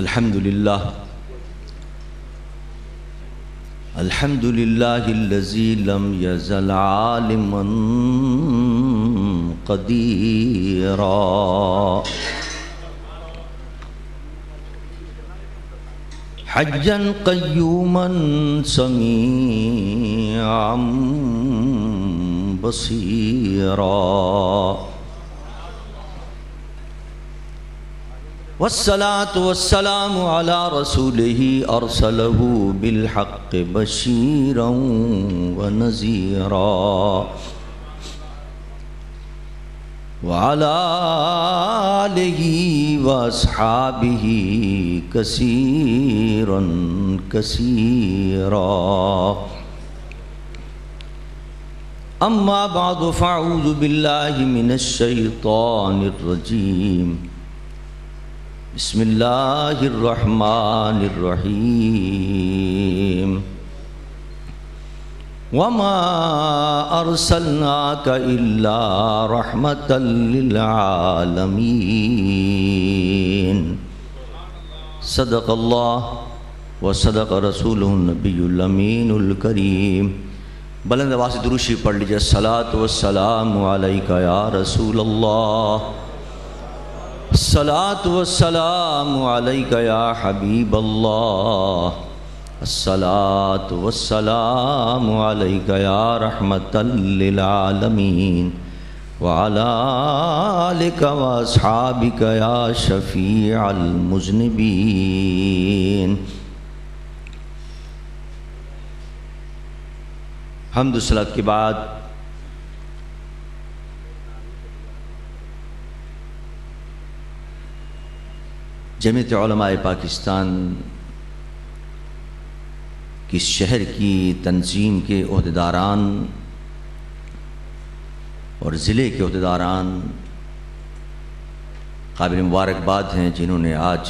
الحمد لله الذي لم يزل عالما قديرا حجا قيوما سميعا بصيرا والصلاة والسلام على رسوله أرسله بالحق بشيرا ونذيرا وعلى آله وأصحابه كثيرا كثيرا أما بعد فأعوذ بالله من الشيطان الرجيم بسم الله الرحمن الرحيم وما أرسلناك إلا رحمة للعالمين صدق الله وصدق رسوله النبي الأمين الكريم بلند آواز سے درود شریف پڑھ لیجیے الصلاۃ والسلام علیک یا رسول اللہ الصلاۃ والسلام علیک یا حبیب اللہ الصلاۃ والسلام علیک یا رحمۃ للعالمین وعلی آلک واصحابک یا شفیع المذنبین۔ حمد و صلوات کے بعد جمعیت علماء پاکستان کی شہر کی تنظیم کے عہدیداران اور ضلع کے عہدیداران قابل مبارکباد ہیں جنہوں نے آج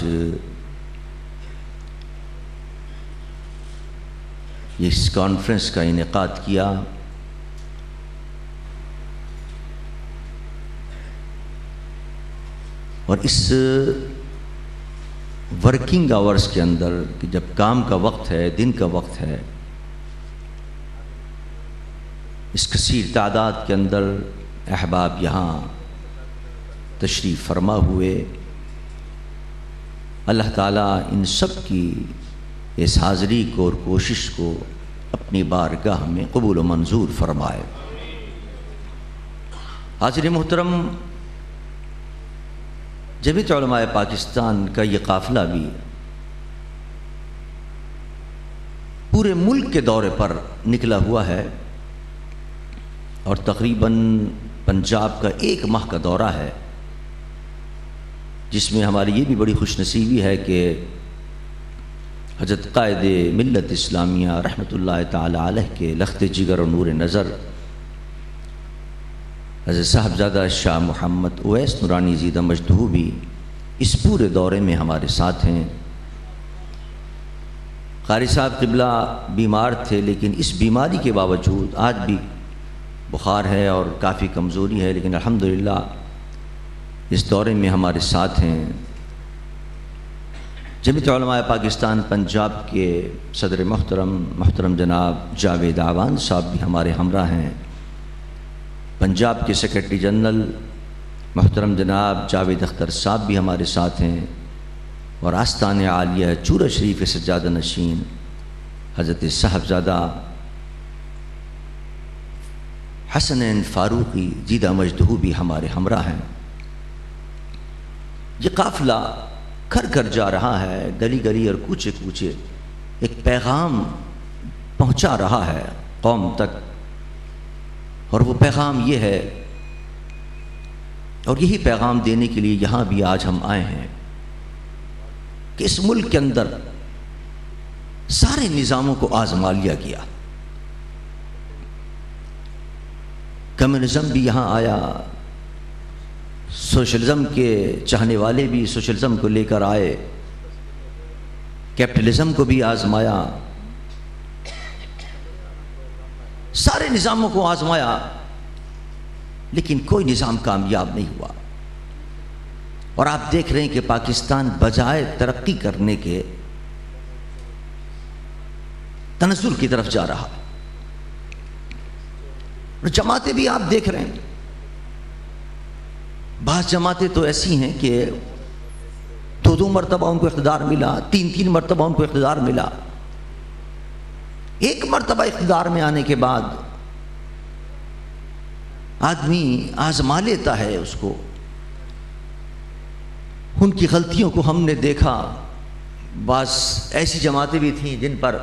اس کانفرنس کا انعقاد کیا۔ اور اس ورکنگ آورز کے اندر کہ جب کام کا وقت ہے، دن کا وقت ہے، اس کثیر تعداد کے اندر احباب یہاں تشریف فرما ہوئے، اللہ تعالیٰ ان سب کی اس حاضری کو اور کوشش کو اپنی بارگاہ میں قبول و منظور فرمائے۔ حاضرین محترم، جمعیت علماء پاکستان کا یہ قافلہ بھی پورے ملک کے دورے پر نکلا ہوا ہے اور تقریباً پنجاب کا 1 ماہ کا دورہ ہے، جس میں ہماری یہ بھی بڑی خوش نصیبی ہے کہ حضرت قائد ملت اسلامیہ رحمۃ اللہ تعالی علیہ کے لخت جگر و نور نظر حضرت صاحبزادہ شاہ محمد اویس نورانی زیدہ مجدہ بھی اس پورے دورے میں ہمارے ساتھ ہیں۔ قاری صاحب قبلہ بیمار تھے، لیکن اس بیماری کے باوجود آج بھی بخار ہے اور کافی کمزوری ہے، لیکن الحمدللہ اس دورے میں ہمارے ساتھ ہیں۔ جمعیت علماء پاکستان پنجاب کے صدر محترم جناب جاوید اعوان صاحب بھی ہمارے ہمراہ ہیں۔ پنجاب کے سیکرٹری جنرل محترم جناب جاوید اختر صاحب بھی ہمارے ساتھ ہیں، اور آستان عالیہ چورہ شریف کے سجادہ نشین حضرت صاحبزادہ حسنین فاروقی زیدہ مجدہ بھی ہمارے ہمراہ ہیں۔ یہ قافلہ گھر گھر جا رہا ہے، گلی گلی اور کوچے کوچے ایک پیغام پہنچا رہا ہے قوم تک، اور وہ پیغام یہ ہے، اور یہی پیغام دینے کے لیے یہاں بھی آج ہم آئے ہیں کہ اس ملک کے اندر سارے نظاموں کو آزما لیا گیا۔ کمیونزم بھی یہاں آیا، سوشلزم کے چاہنے والے بھی سوشلزم کو لے کر آئے، کیپٹلزم کو بھی آزمایا، سارے نظاموں کو آزمایا، لیکن کوئی نظام کامیاب نہیں ہوا۔ اور آپ دیکھ رہے ہیں کہ پاکستان بجائے ترقی کرنے کے تنزل کی طرف جا رہا ہے. اور جماعتیں بھی آپ دیکھ رہے ہیں، بعض جماعتیں تو ایسی ہیں کہ 2 مرتبہ ان کو اقتدار ملا، 3 مرتبہ ان کو اقتدار ملا. 1 مرتبہ اقتدار میں آنے کے بعد آدمی آزما لیتا ہے اس کو. ان کی غلطیوں کو ہم نے دیکھا. بعض ایسی جماعتیں بھی تھیں جن پر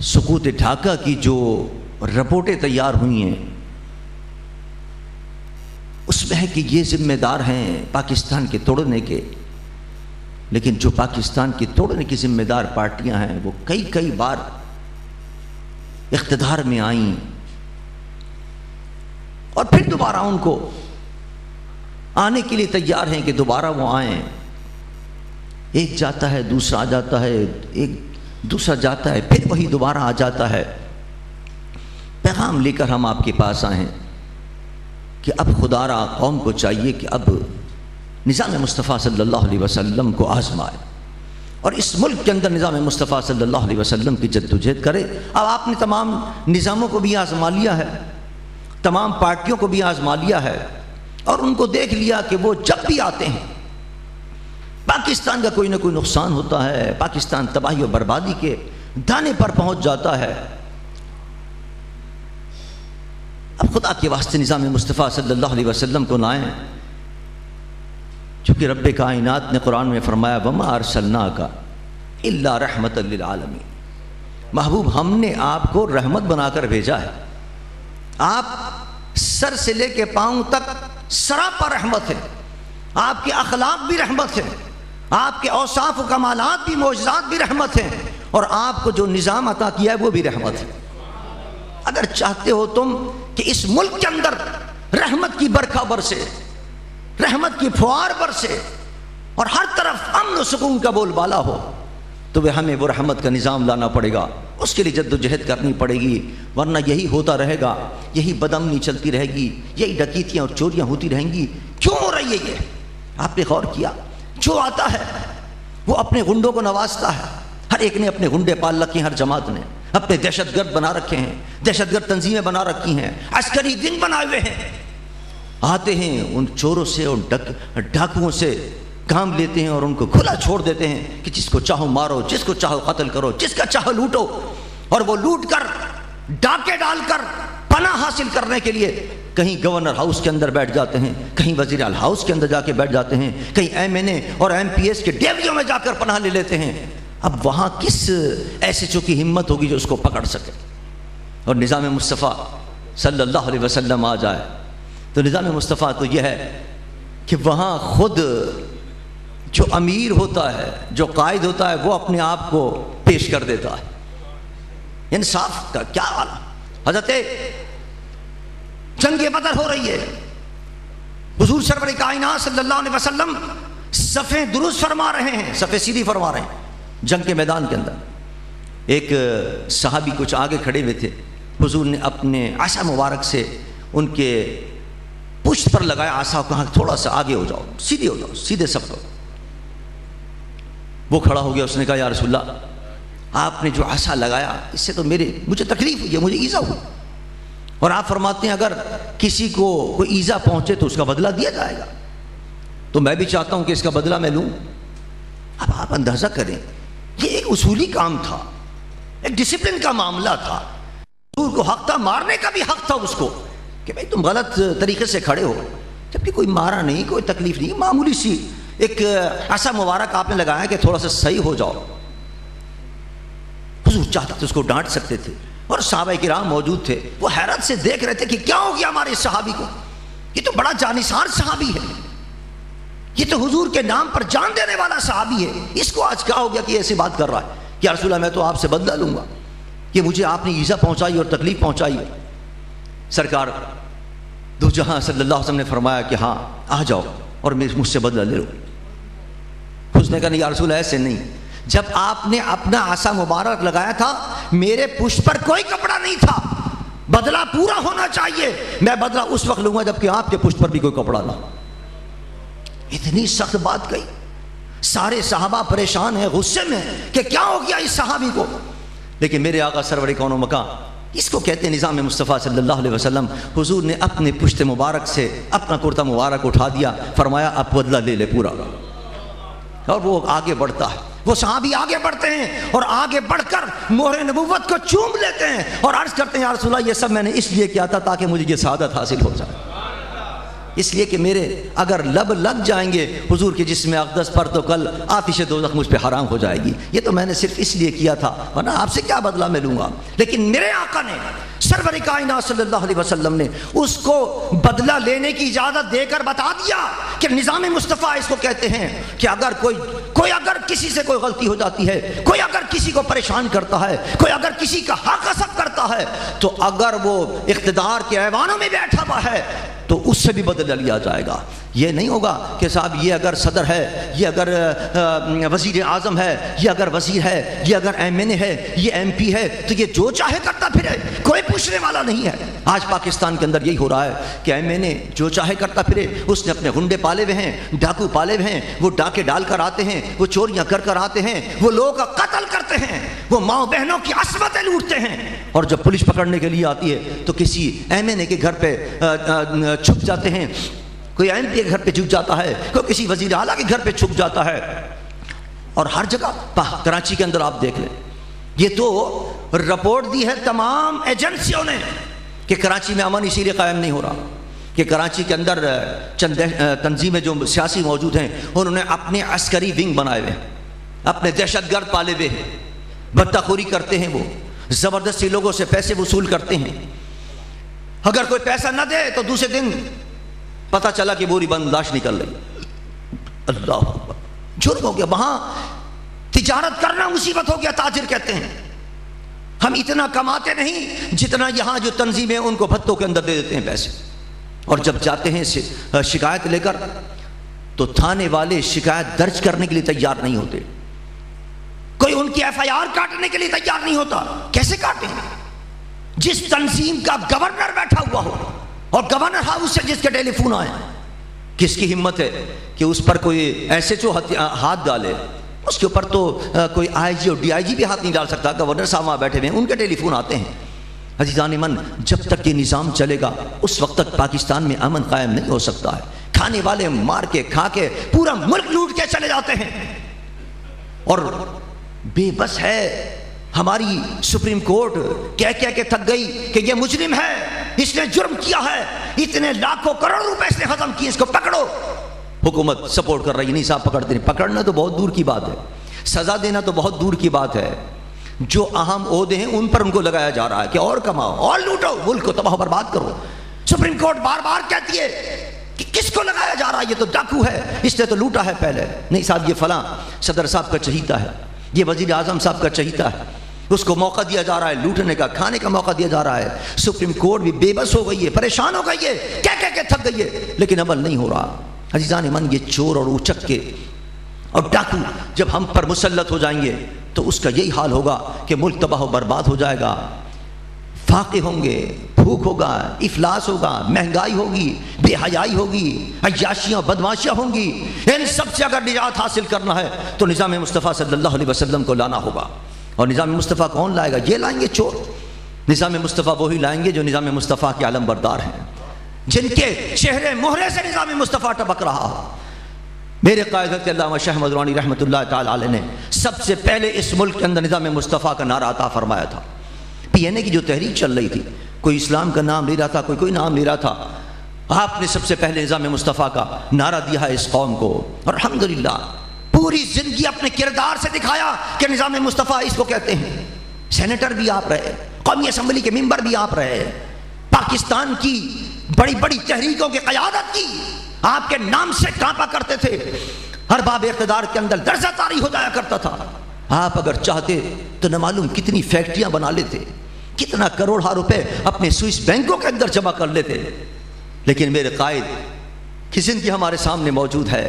سقوط ڈھاکہ کی جو رپورٹیں تیار ہوئی ہیں اس میں ہے کہ یہ ذمہ دار ہیں پاکستان کے توڑنے کے، لیکن جو پاکستان کے توڑنے کی ذمہ دار پارٹیاں ہیں وہ کئی بار اقتدار میں آئیں اور پھر دوبارہ ان کو آنے کے لیے تیار ہیں کہ دوبارہ وہ آئیں. ایک جاتا ہے، دوسرا آ جاتا ہے، ایک دوسرا جاتا ہے، پھر وہی دوبارہ آ جاتا ہے. پیغام لے کر ہم آپ کے پاس آئے ہیں کہ اب خدا را قوم کو چاہیے کہ اب نظام مصطفیٰ صلی اللہ علیہ وسلم کو آزمائے اور اس ملک کے اندر نظام مصطفیٰ صلی اللہ علیہ وسلم کی جدوجہد کرے. اب آپ نے تمام نظاموں کو بھی آزما لیا ہے، تمام پارٹیوں کو بھی آزما لیا ہے اور ان کو دیکھ لیا کہ وہ جب بھی آتے ہیں پاکستان کا کوئی نہ کوئی نقصان ہوتا ہے، پاکستان تباہی و بربادی کے دانے پر پہنچ جاتا ہے. اب خدا کے واسطے نظام مصطفیٰ صلی اللہ علیہ وسلم کو لائیں، چونکہ رب کائنات نے قرآن میں فرمایا وَمَا أَرْسَلْنَاكَ إِلَّا رَحْمَةً لِلْعَالَمِينَ. محبوب ہم نے آپ کو رحمت بنا کر بھیجا ہے. آپ سر سے لے کے پاؤں تک سراپا رحمت ہے، آپ کے اخلاق بھی رحمت ہے، آپ کے اوصاف و کمالات بھی معجزات بھی رحمت ہیں، اور آپ کو جو نظام عطا کیا ہے وہ بھی رحمت ہے. اگر چاہتے ہو تم کہ اس ملک کے اندر رحمت کی برکھا برسے، رحمت کی فوار برسے اور ہر طرف امن و سکون کا بول بالا ہو، تو ہمیں وہ رحمت کا نظام لانا پڑے گا. اس کے لیے جد و جہد کرنی پڑے گی، ورنہ یہی ہوتا رہے گا، یہی بدامنی چلتی رہے گی، یہی ڈکیتیاں اور چوریاں ہوتی رہیں گی. کیوں ہو رہی ہے یہ؟ آپ نے غور کیا؟ جو آتا ہے وہ اپنے گنڈوں کو نوازتا ہے. ہر ایک نے اپنے گنڈے پال رکھے ہیں، ہر جماعت نے اپنے دہشت گرد بنا رکھے ہیں، دہشت گرد تنظیمیں بنا رکھی ہیں، عسکری ونگ بنائے ہوئے ہیں. آتے ہیں ان چوروں سے اور ڈاکوؤں سے کام لیتے ہیں اور ان کو کھلا چھوڑ دیتے ہیں کہ جس کو چاہو مارو، جس کو چاہو قتل کرو، جس کا چاہو لوٹو. اور وہ لوٹ کر ڈاکے ڈال کر پناہ حاصل کرنے کے لیے کہیں گورنر ہاؤس کے اندر بیٹھ جاتے ہیں، کہیں وزیر اعلیٰ ہاؤس کے اندر جا کے بیٹھ جاتے ہیں، کہیں MNA اور MPS کے ڈیویوں میں جا کر پناہ لے لیتے ہیں. اب وہاں کس ایسے چو کی ہمت ہوگی جو اس کو پکڑ سکے؟ اور نظام مصطفیٰ صلی اللہ علیہ وسلم آ جائے تو نظام مصطفیٰ تو یہ ہے کہ وہاں خود جو امیر ہوتا ہے، جو قائد ہوتا ہے، وہ اپنے آپ کو پیش کر دیتا ہے. انصاف کا کیا حال؟ حضرت جنگ بدر ہو رہی ہے، حضور سرور کائنات صلی اللہ علیہ وسلم صفیں درست فرما رہے ہیں، صفیں سیدھی فرما رہے ہیں جنگ کے میدان کے اندر. ایک صحابی کچھ آگے کھڑے ہوئے تھے، حضور نے اپنے عصا مبارک سے ان کے پشت پر لگایا عصا، کہا تھوڑا سا آگے ہو جاؤ، سیدھے ہو جاؤ، سیدھے صف کرو. وہ کھڑا ہو گیا، اس نے کہا یا رسول اللہ آپ نے جو عصا لگایا اس سے تو مجھے تکلیف ہوئی ہے، مجھے ایذا ہوئی، اور آپ فرماتے ہیں اگر کسی کو کوئی ایذا پہنچے تو اس کا بدلہ دیا جائے گا، تو میں بھی چاہتا ہوں کہ اس کا بدلہ میں لوں. اب آپ اندازہ کریں، یہ ایک اصولی کام تھا، ایک ڈسپلن کا معاملہ تھا. حضور کو حق تھا، مارنے کا بھی حق تھا اس کو کہ بھائی تم غلط طریقے سے کھڑے ہو، جبکہ کوئی مارا نہیں، کوئی تکلیف نہیں، معمولی سی ایک عصا مبارک آپ نے لگایا کہ تھوڑا سا صحیح ہو جاؤ. حضور چاہتے تھے اس کو ڈانٹ سکتے تھے، اور صحابہ کرام موجود تھے، وہ حیرت سے دیکھ رہے تھے کہ کیا ہو گیا ہمارے صحابی کو، یہ تو بڑا جانثار صحابی ہے، یہ تو حضور کے نام پر جان دینے والا صحابی ہے، اس کو آج کیا ہو گیا کہ یہ ایسی بات کر رہا ہے کہ یا رسول اللہ میں تو آپ سے بدلہ لوں گا کہ مجھے آپ نے ایذا پہنچائی اور تکلیف پہنچائی ہے. سرکار دو جہاں صلی اللہ علیہ وسلم نے فرمایا کہ ہاں آ جاؤ اور مجھ سے بدلہ لے لو. اس نے کہا نہیں یا رسول اللہ ایسے نہیں، جب آپ نے اپنا عصا مبارک لگایا تھا میرے پشت پر کوئی کپڑا نہیں تھا، بدلہ پورا ہونا چاہیے، میں بدلہ اس وقت لوں گا جبکہ آپ کے پشت پر بھی کوئی کپڑا نہ۔ اتنی سخت بات کہی، سارے صحابہ پریشان ہیں، غصے میں کہ کیا ہو گیا اس صحابی کو، لیکن میرے آقا سرور کون و مکان، اس کو کہتے ہیں نظام مصطفیٰ صلی اللہ علیہ وسلم، حضور نے اپنے پشت مبارک سے اپنا کرتا مبارک اٹھا دیا، فرمایا اب بدلہ لے لے پورا، اور وہ آگے بڑھتا ہے، وہ صحابی آگے بڑھتے ہیں اور آگے بڑھ کر مہر نبوت کو چوم لیتے ہیں اور عرض کرتے ہیں یا رسول اللہ یہ سب میں نے اس لیے کیا تھا تاکہ مجھے یہ سعادت حاصل ہو جائے، اس لیے کہ میرے اگر لب لگ جائیں گے حضور کے جسم اقدس پر تو کل آتش دوزخ مجھ پہ حرام ہو جائے گی، یہ تو میں نے صرف اس لیے کیا تھا، ورنہ آپ سے کیا بدلہ میں لوں گا، لیکن میرے آقا نے سرور کائنات صلی اللہ علیہ وسلم نے اس کو بدلہ لینے کی اجازت دے کر بتا دیا کہ نظام مصطفیٰ اس کو کہتے ہیں کہ اگر کوئی اگر کسی سے کوئی غلطی ہو جاتی ہے، کوئی اگر کسی کو پریشان کرتا ہے، کوئی اگر کسی کا حق غصب کرتا ہے، تو اگر وہ اقتدار کے ایوانوں میں بیٹھا ہوا ہے تو اس سے بھی بدلہ لیا جائے گا۔ یہ نہیں ہوگا کہ صاحب یہ اگر صدر ہے، یہ اگر وزیر اعظم ہے، یہ اگر وزیر ہے، یہ اگر ایم این اے ہے، یہ ایم پی ہے تو یہ جو چاہے کرتا پھرے، کوئی پوچھنے والا نہیں ہے۔ آج پاکستان کے اندر یہی ہو رہا ہے کہ ایم این اے جو چاہے کرتا پھرے، اس نے اپنے غنڈے پالے ہوئے ہیں، ڈاکو پالے ہوئے ہیں، وہ ڈاکے ڈال کر آتے ہیں، وہ چوریاں کر کر آتے ہیں، وہ لوگوں کا قتل کرتے ہیں، وہ ماؤں بہنوں کی عصمتیں لوٹتے ہیں، اور جب پولیس پکڑنے کے لیے آتی ہے تو کسی ایم این اے کے گھر پہ چھپ جاتے ہیں، کوئی ایم پی کے گھر پہ چھپ جاتا ہے، کوئی کسی وزیر اعلیٰ کے گھر پہ چھپ جاتا ہے، اور ہر جگہ کراچی کے اندر آپ دیکھ لیں، یہ تو رپورٹ دی ہے تمام ایجنسیوں نے کہ کراچی میں امن اسی لیے قائم نہیں ہو رہا کہ کراچی کے اندر چند تنظیمیں جو سیاسی موجود ہیں انہوں نے اپنے عسکری ونگ بنائے ہوئے ہیں، اپنے دہشت گرد پالے ہوئے ہیں، بدتخوری کرتے ہیں، وہ زبردستی لوگوں سے پیسے وصول کرتے ہیں، اگر کوئی پیسہ نہ دے تو دوسرے دن پتہ چلا کہ بوری بند لاش نکل رہی، اللہ اکبر، جرم ہو گیا، وہاں تجارت کرنا مصیبت ہو گیا، تاجر کہتے ہیں ہم اتنا کماتے نہیں جتنا یہاں جو تنظیمیں ان کو بھتوں کے اندر دے دیتے ہیں پیسے، اور جب جاتے ہیں شکایت لے کر تو تھانے والے شکایت درج کرنے کے لیے تیار نہیں ہوتے، کوئی ان کی ایف آئی آر کاٹنے کے لیے تیار نہیں ہوتا، کیسے کاٹیں؟ جس تنظیم کا گورنر بیٹھا ہوا ہو اور گورنر ہاؤس سے جس کے ٹیلی فون آئے، کس کی ہمت ہے کہ اس پر کوئی ایس ایچ او ہاتھ ڈالے؟ اس کے اوپر تو کوئی آئی جی اور ڈی آئی جی بھی ہاتھ نہیں ڈال سکتا، گورنر صاحب وہاں بیٹھے ہوئے ہیں، ان کے ٹیلی فون آتے ہیں۔ عزیزان من، جب تک یہ نظام چلے گا اس وقت تک پاکستان میں امن قائم نہیں ہو سکتا ہے، کھانے والے مار کے کھا کے پورا ملک لوٹ کے چلے جاتے ہیں، اور بے بس ہے ہماری سپریم کورٹ کہہ کے تھک گئی کہ یہ مجرم ہے، اس نے جرم کیا ہے، اتنے لاکھوں کروڑ روپے اس نے ختم کیے، اس کو پکڑو۔ حکومت سپورٹ کر رہی ہے، نہیں صاحب پکڑتے نہیں، پکڑنا تو بہت دور کی بات ہے، سزا دینا تو بہت دور کی بات ہے، جو اہم عہدے ہیں ان پر ان کو لگایا جا رہا ہے کہ اور کماؤ اور لوٹو، ملک کو تباہ و برباد کرو۔ سپریم کورٹ بار بار کہتی ہے کہ کس کو لگایا جا رہا ہے، یہ تو ڈاکو ہے، اس نے تو لوٹا ہے پہلے، نہیں صاحب یہ فلاں صدر صاحب کا چہیتا ہے، یہ وزیر اعظم صاحب کا چہیتا ہے، اس کو موقع دیا جا رہا ہے لوٹنے کا، کھانے کا موقع دیا جا رہا ہے۔ سپریم کورٹ بھی بے بس ہو گئی ہے، پریشان ہو گئی ہے، کہہ کے تھک گئی ہے، لیکن عمل نہیں ہو رہا۔ عزیزان من، یہ چور اور اچک کے اور ڈاکو جب ہم پر مسلط ہو جائیں گے تو اس کا یہی حال ہوگا کہ ملک تباہ و برباد ہو جائے گا، فاقے ہوں گے، بھوک ہوگا، افلاس ہوگا، مہنگائی ہوگی، بے حیائی ہوگی، عیاشیاں بدماشیاں ہوں گی۔ ان سب سے اگر نجات حاصل کرنا ہے تو نظام مصطفیٰ صلی اللہ علیہ وسلم کو لانا ہوگا، اور نظام مصطفیٰ کون لائے گا؟ یہ لائیں گے چور، نظام مصطفیٰ وہی لائیں گے جو نظام مصطفیٰ کے علم بردار ہیں، جن کے چہرے مہرے سے نظام مصطفیٰ ٹپک رہا۔ میرے قائد حضرت علامہ شاہ احمد رانی رحمۃ اللہ تعالی علیہ نے سب سے پہلے اس ملک کے اندر نظام مصطفیٰ کا نعرہ عطا فرمایا تھا۔ پی این اے کی جو تحریک چل رہی تھی، کوئی اسلام کا نام لے رہا تھا، کوئی نام لے رہا تھا، آپ نے سب سے پہلے نظام مصطفیٰ کا نعرہ دیا ہے اس قوم کو، اور الحمدللہ پوری زندگی اپنے کردار سے دکھایا کہ نظام مصطفیٰ اس کو کہتے ہیں۔ سینیٹر بھی آپ رہے، قومی اسمبلی کے ممبر بھی آپ رہے، پاکستان کی بڑی بڑی تحریکوں کی قیادت کی، آپ کے نام سے کانپا کرتے تھے، ہر باب اقتدار کے اندر درجہ طاری ہو جایا کرتا تھا۔ آپ اگر چاہتے تو نہ معلوم کتنی فیکٹریاں بنا لیتے، کتنا کروڑہ روپے اپنے سوئس بینکوں کے اندر جمع کر لیتے، لیکن میرے قائد کی زندگی ہمارے سامنے موجود ہے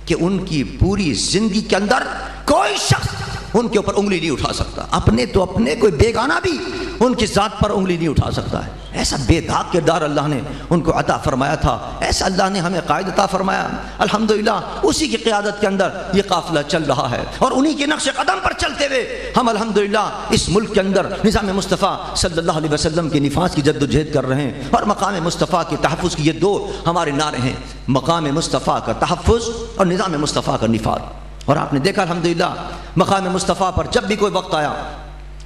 کہ ان کی پوری زندگی کے اندر کوئی شخص ان کے اوپر انگلی نہیں اٹھا سکتا، اپنے تو اپنے، کوئی بیگانہ بھی ان کی ذات پر انگلی نہیں اٹھا سکتا ہے۔ ایسا بے داغ کردار اللہ نے ان کو عطا فرمایا تھا، ایسا اللہ نے ہمیں قائد عطا فرمایا۔ الحمدللہ اسی کی قیادت کے اندر یہ قافلہ چل رہا ہے، اور انہی کے نقش قدم پر چلتے ہوئے ہم الحمدللہ اس ملک کے اندر نظام مصطفیٰ صلی اللہ علیہ وسلم کے نفاذ کی جد و جہد کر رہے ہیں، اور مقام مصطفیٰ کے تحفظ کی یہ دو ہمارے نعرے ہیں، مقام مصطفیٰ کا تحفظ اور نظام مصطفیٰ کا نفاذ۔ اور آپ نے دیکھا الحمدللہ مقام مصطفیٰ پر جب بھی کوئی وقت آیا،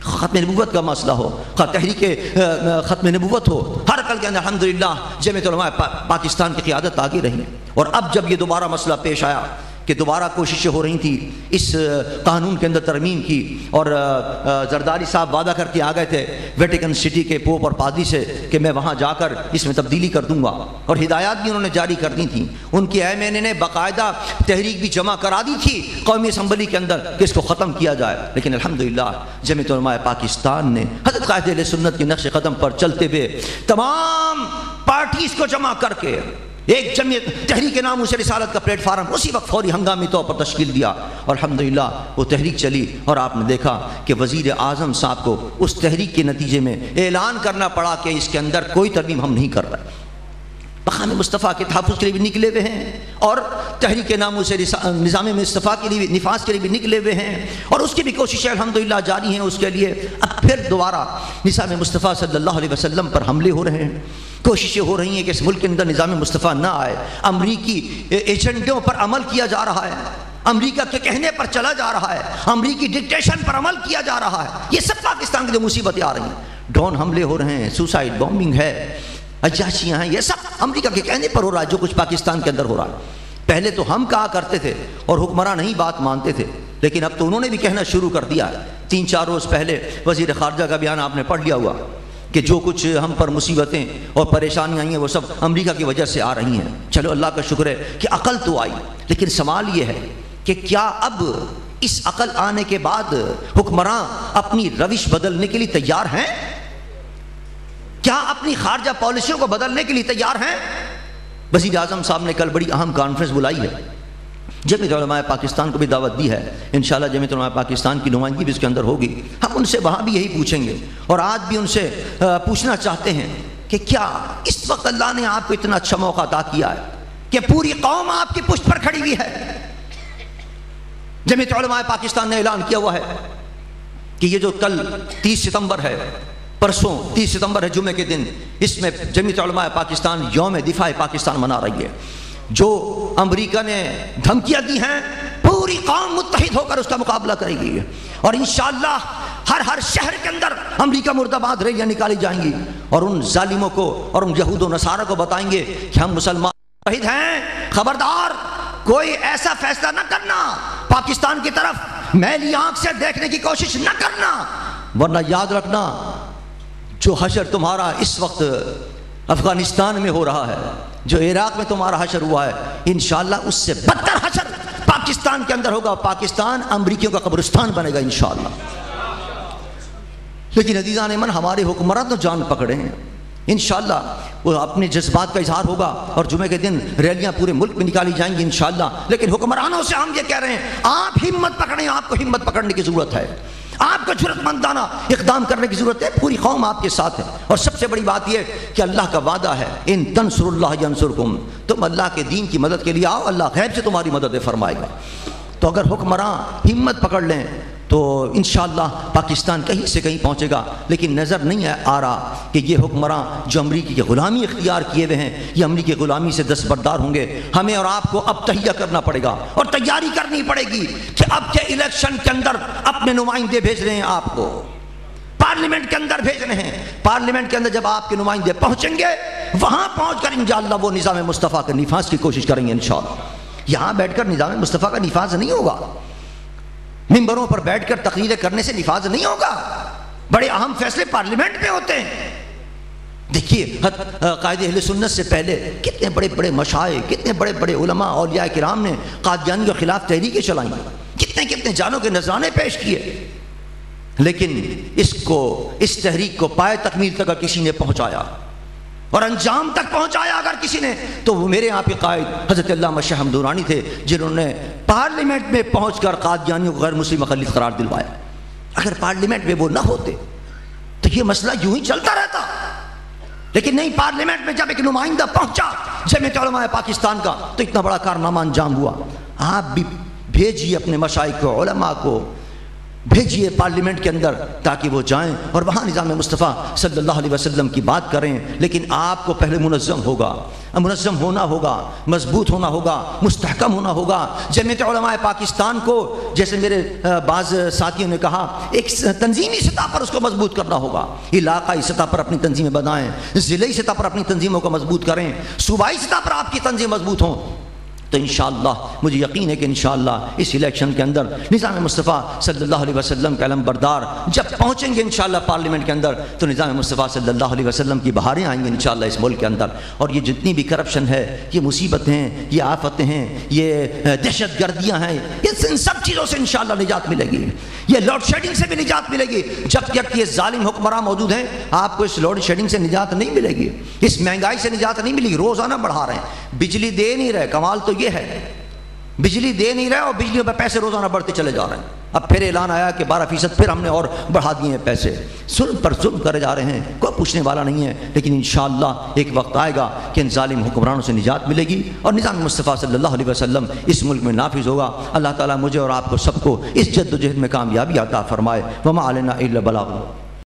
ختم نبوت کا مسئلہ ہو، تحریک ختم نبوت ہو، ہر کل کے اندر الحمدللہ جمعیت علماء پاکستان کی قیادت آگے رہی۔ اور اب جب یہ دوبارہ مسئلہ پیش آیا کہ دوبارہ کوششیں ہو رہی تھیں اس قانون کے اندر ترمیم کی، اور زرداری صاحب وعدہ کر کے آ گئے تھے ویٹیکن سٹی کے پوپ اور پادری سے کہ میں وہاں جا کر اس میں تبدیلی کر دوں گا، اور ہدایات بھی انہوں نے جاری کر دی تھیں۔ ان کی ایم این اے نے باقاعدہ تحریک بھی جمع کرا دی تھی قومی اسمبلی کے اندر کہ اس کو ختم کیا جائے، لیکن الحمدللہ جمعیت علماء پاکستان نے حضرت قائد اہل سنت کے نقش قدم پر چلتے ہوئے تمام پارٹیز کو جمع کر کے ایک جمعیت تحریک ناموس رسالت کا پلیٹ فارم اسی وقت فوری ہنگامی طور پر تشکیل دیا، اور الحمدللہ وہ تحریک چلی، اور آپ نے دیکھا کہ وزیر اعظم صاحب کو اس تحریک کے نتیجے میں اعلان کرنا پڑا کہ اس کے اندر کوئی ترمیم ہم نہیں کر رہے۔ مقام مصطفیٰ کے تحفظ کے لیے بھی نکلے ہوئے ہیں، اور تحریک ناموس نظام مصطفیٰ کے لیے نفاذ کے لیے بھی نکلے ہوئے ہیں، اور اس کی بھی کوششیں الحمدللہ جاری ہیں۔ اس کے لیے اب پھر دوبارہ نظام مصطفیٰ صلی اللہ علیہ وسلم پر حملے ہو رہے ہیں، کوششیں ہو رہی ہیں کہ اس ملک کے اندر نظام مصطفیٰ نہ آئے، امریکی ایجنڈوں پر عمل کیا جا رہا ہے، امریکہ کے کہنے پر چلا جا رہا ہے، امریکی ڈکٹیشن پر عمل کیا جا رہا ہے۔ یہ سب پاکستان کے لیے مصیبتیں آ رہی ہیں، ڈرون حملے ہو رہے ہیں، سوسائڈ بومبنگ ہے، عیاشیاں ہیں، یہ سب امریکہ کے کہنے پر ہو رہا ہے جو کچھ پاکستان کے اندر ہو رہا ہے۔ پہلے تو ہم کہا کرتے تھے اور حکمراں نہیں بات مانتے تھے، لیکن اب تو انہوں نے بھی کہنا شروع کر دیا ہے۔ 3-4 روز پہلے وزیر خارجہ کا بیان آپ نے پڑھ لیا ہوا کہ جو کچھ ہم پر مصیبتیں اور پریشانیاں آئی ہیں وہ سب امریکہ کی وجہ سے آ رہی ہیں۔ چلو اللہ کا شکر ہے کہ عقل تو آئی، لیکن سوال یہ ہے کہ کیا اب اس عقل آنے کے بعد حکمراں اپنی روش بدلنے کے لیے تیار ہیں؟ کیا اپنی خارجہ پالیسیوں کو بدلنے کے لیے تیار ہیں؟ وزیر اعظم صاحب نے کل بڑی اہم کانفرنس بلائی ہے، جمعیت علماء پاکستان کو بھی دعوت دی ہے، انشاءاللہ جمعیت علماء پاکستان کی نمائندگی بھی اس کے اندر ہوگی۔ ہم ان سے وہاں بھی یہی پوچھیں گے، اور آج بھی ان سے پوچھنا چاہتے ہیں کہ کیا اس وقت اللہ نے آپ کو اتنا اچھا موقع عطا کیا ہے کہ پوری قوم آپ کی پشت پر کھڑی ہوئی ہے۔ جمعیت علماء پاکستان نے اعلان کیا ہوا ہے کہ یہ جو کل 30 ستمبر ہے، پرسوں 30 ستمبر ہے جمعے کے دن، اس میں جمعیت علماء پاکستان یوم دفاع پاکستان منا رہی ہے۔ جو امریکہ نے دھمکیاں دی ہیں پوری قوم متحد ہو کر اس کا مقابلہ کرے گی، اور انشاءاللہ ہر شہر کے اندر امریکہ مرد آباد ریلیاں نکالی جائیں گی، اور ان ظالموں کو اور ان یہود و نصارہ کو بتائیں گے کہ ہم مسلمان متحد ہیں، خبردار کوئی ایسا فیصلہ نہ کرنا، پاکستان کی طرف میلی آنکھ سے دیکھنے کی کوشش نہ کرنا، ورنہ یاد رکھنا جو حشر تمہارا اس وقت افغانستان میں ہو رہا ہے، جو عراق میں تمہارا حشر ہوا ہے، انشاءاللہ اس سے بدتر حشر پاکستان کے اندر ہوگا۔ پاکستان امریکیوں کا قبرستان بنے گا انشاءاللہ۔ لیکن عزیزان من، ہمارے حکمران تو جان پکڑے ہیں، انشاءاللہ وہ اپنے جذبات کا اظہار ہوگا، اور جمعے کے دن ریلیاں پورے ملک میں نکالی جائیں گی انشاءاللہ۔ لیکن حکمرانوں سے ہم یہ کہہ رہے ہیں آپ ہمت پکڑیں، آپ کو ہمت پکڑنے کی ضرورت ہے، آپ کو جرأت مندانہ اقدام کرنے کی ضرورت ہے، پوری قوم آپ کے ساتھ ہے۔ اور سب سے بڑی بات یہ کہ اللہ کا وعدہ ہے ان تنصر اللہ ینصرکم، تم اللہ کے دین کی مدد کے لیے آؤ، اللہ غیب سے تمہاری مدد فرمائے گا۔ تو اگر حکمراں ہمت پکڑ لیں تو انشاءاللہ پاکستان کہیں سے کہیں پہنچے گا۔ لیکن نظر نہیں آ رہا کہ یہ حکمراں جو امریکی کی غلامی اختیار کیے ہوئے ہیں یہ امریکی غلامی سے دستبردار ہوں گے۔ ہمیں اور آپ کو اب تہیہ کرنا پڑے گا اور تیاری کرنی پڑے گی کہ اب کے الیکشن کے اندر اپنے نمائندے بھیج رہے ہیں، آپ کو پارلیمنٹ کے اندر بھیج رہے ہیں۔ پارلیمنٹ کے اندر جب آپ کے نمائندے پہنچیں گے وہاں پہنچ کر انشاءاللہ وہ نظام مصطفیٰ کا نفاذ کی کوشش کریں گے انشاءاللہ۔ یہاں بیٹھ کر نظام مصطفیٰ کا نفاذ نہیں ہوگا، ممبروں پر بیٹھ کر تقریریں کرنے سے نفاذ نہیں ہوگا، بڑے اہم فیصلے پارلیمنٹ میں ہوتے ہیں۔ دیکھیے قائد اہل سنت سے پہلے کتنے بڑے بڑے مشائخ، کتنے بڑے بڑے علماء اولیاء کرام نے قادیانی کے خلاف تحریکیں چلائیں، کتنے کتنے جانوں کے نذرانے پیش کیے، لیکن اس تحریک کو پائے تکمیل تک کسی نے پہنچایا اور انجام تک پہنچایا اگر کسی نے، تو وہ میرے آپ کے قائد حضرت علامہ شاہ حمد درانی تھے، جنہوں نے پارلیمنٹ میں پہنچ کر قادیانیوں کو غیر مسلم مخلص قرار دلوایا۔ اگر پارلیمنٹ میں وہ نہ ہوتے تو یہ مسئلہ یوں ہی چلتا رہتا. لیکن نہیں، پارلیمنٹ میں جب ایک نمائندہ پہنچا جمعیت علماء پاکستان کا تو اتنا بڑا کارنامہ انجام ہوا. آپ بھی بھیجیے اپنے مشائخ کو، علماء کو بھیجیے پارلیمنٹ کے اندر تاکہ وہ جائیں اور وہاں نظام مصطفیٰ صلی اللہ علیہ وسلم کی بات کریں. لیکن آپ کو پہلے منظم ہونا ہوگا، مضبوط ہونا ہوگا، مستحکم ہونا ہوگا. جمعیت علماء پاکستان کو جیسے میرے بعض ساتھیوں نے کہا ایک تنظیمی سطح پر اس کو مضبوط کرنا ہوگا. علاقائی سطح پر اپنی تنظیمیں بنائیں، ضلعی سطح پر اپنی تنظیموں کو مضبوط کریں، صوبائی سطح پر آپ کی تنظیم مضبوط ہوں. تو انشاءاللہ مجھے یقین ہے کہ انشاءاللہ اس الیکشن کے اندر نظام مصطفیٰ صلی اللہ علیہ وسلم کے علم بردار جب پہنچیں گے انشاءاللہ پارلیمنٹ کے اندر تو نظام مصطفیٰ صلی اللہ علیہ وسلم کی بہاریں آئیں گی انشاءاللہ اس ملک کے اندر. اور یہ جتنی بھی کرپشن ہے، یہ مصیبتیں ہیں، یہ آفتیں ہیں، یہ دہشت گردیاں ہیں، ان سب چیزوں سے انشاءاللہ نجات ملے گی. یہ لوڈ شیڈنگ سے بھی نجات ملے گی. جب تک یہ ظالم حکمراں موجود ہیں آپ کو اس لوڈ شیڈنگ سے نجات نہیں ملے گی، اس مہنگائی سے نجات نہیں ملے گی. روزانہ بڑھا رہے ہیں، بجلی دے نہیں رہے. کمال تو یہ ہے بجلی دے نہیں رہے اور بجلی پہ پیسے روزانہ بڑھتے چلے جا رہے ہیں. اب پھر اعلان آیا کہ 12% پھر ہم نے اور بڑھا دیے ہیں پیسے. ظلم پر ظلم کرے جا رہے ہیں، کوئی پوچھنے والا نہیں ہے. لیکن انشاءاللہ ایک وقت آئے گا کہ ان ظالم حکمرانوں سے نجات ملے گی اور نظام مصطفیٰ صلی اللہ علیہ وسلم اس ملک میں نافذ ہوگا. اللہ تعالیٰ مجھے اور آپ کو سب کو اس جد و جہد میں کامیابی عطا فرمائے. وما علینا الا البلاغ.